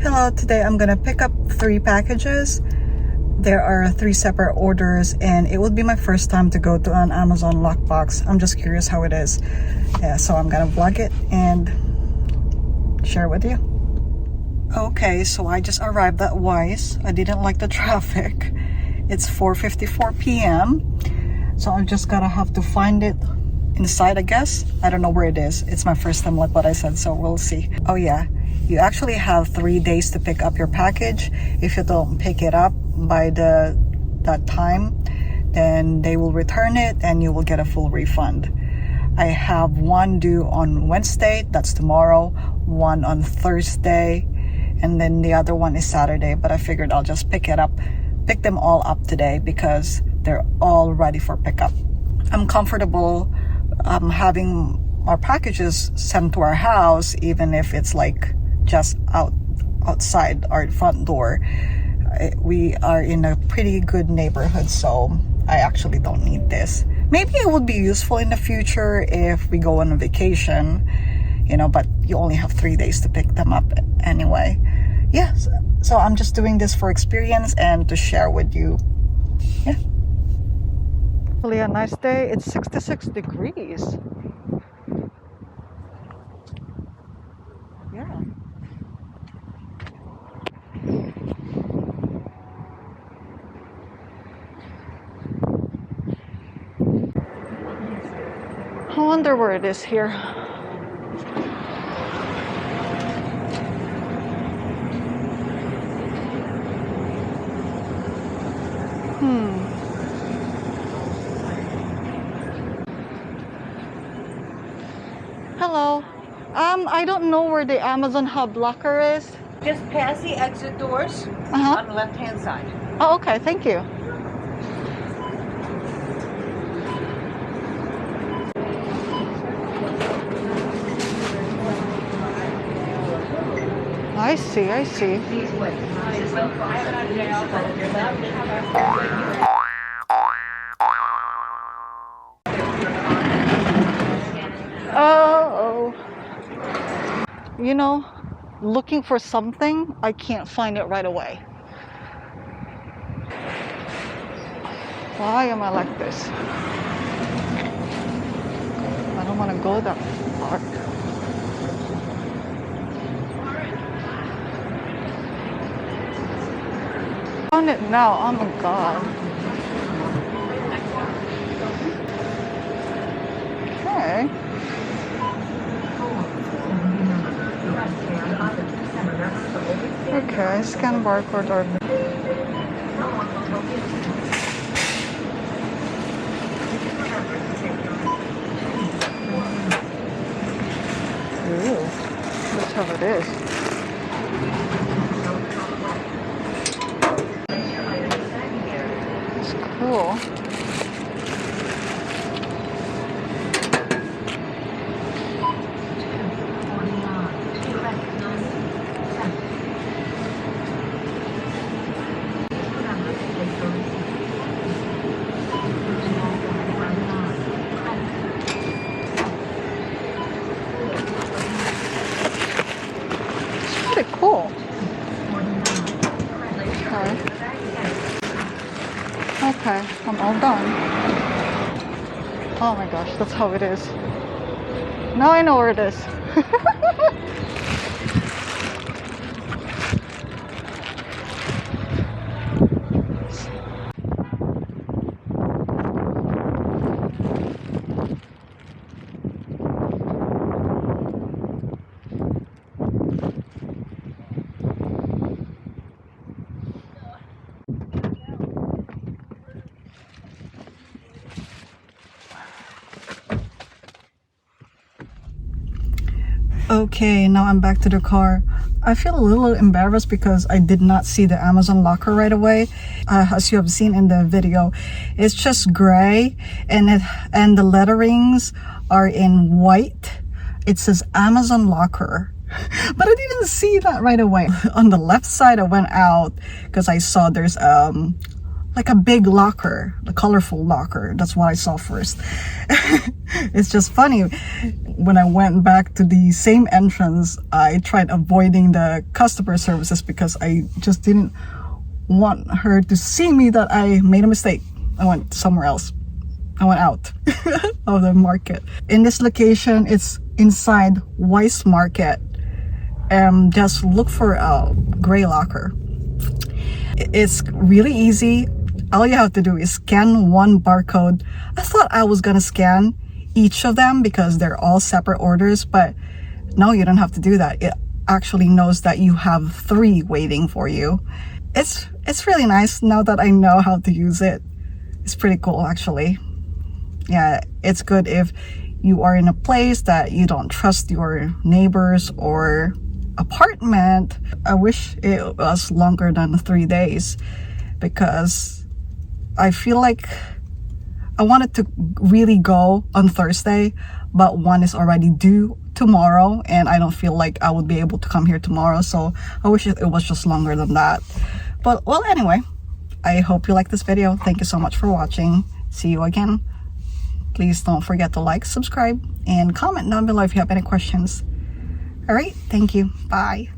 Hello, today I'm gonna pick up 3 packages. There are 3 separate orders and it will be my first time to go to an Amazon lockbox. I'm just curious how it is. Yeah, so I'm gonna vlog it and share with you. Okay, so I just arrived at Weis. I didn't like the traffic. It's 4:54 p.m. So I'm just gonna have to find it inside, I guess. I don't know where it is. It's my first time, like what I said, so we'll see. Oh yeah, you actually have 3 days to pick up your package. If you don't pick it up by that time, then they will return it and you will get a full refund. I have one due on Wednesday, that's tomorrow, one on Thursday, and then the other one is Saturday, but I figured I'll just pick them all up today because they're all ready for pickup. I'm comfortable having our packages sent to our house, even if it's like just outside our front door. We are in a pretty good neighborhood, so I actually don't need this. Maybe it would be useful in the future if we go on a vacation, but you only have 3 days to pick them up anyway. Yeah, so I'm just doing this for experience and to share with you. Yeah. Really a nice day. It's 66 degrees. Yeah. I wonder where it is here. Hello. I don't know where the Amazon Hub locker is. Just past the exit doors on the left-hand side. Oh, okay. Thank you. I see. Oh. Looking for something, I can't find it right away. Why am I like this? I don't want to go that far. Found it now. Oh my god. Okay. Okay, scan barcode or... Ooh, that's how it is. It's cool. Pretty cool. Okay, I'm all done. Oh my gosh, that's how it is. Now I know where it is. Okay, now I'm back to the car. I feel a little embarrassed because I did not see the Amazon locker right away. As you have seen in the video, it's just gray and the letterings are in white. It says Amazon locker. But I didn't see that right away. On the left side, I went out because I saw there's like a big locker, a colorful locker. That's what I saw first. It's just funny. when I went back to the same entrance, I tried avoiding the customer services because I just didn't want her to see me that I made a mistake. I went somewhere else. I went out of the market. In this location, it's inside Weiss Market. Just look for a gray locker. It's really easy. All you have to do is scan one barcode. I thought I was gonna scan each of them because they're all separate orders, but no, you don't have to do that. It actually knows that you have 3 waiting for you. It's really nice now that I know how to use it. It's pretty cool, actually. Yeah, it's good if you are in a place that you don't trust your neighbors or apartment. I wish it was longer than 3 days because I feel like I wanted to really go on Thursday, but one is already due tomorrow and I don't feel like I would be able to come here tomorrow, so I wish it was just longer than that. But well, anyway, I hope you like this video. Thank you so much for watching. See you again. Please don't forget to like, subscribe, and comment down below if you have any questions. All right, thank you. Bye.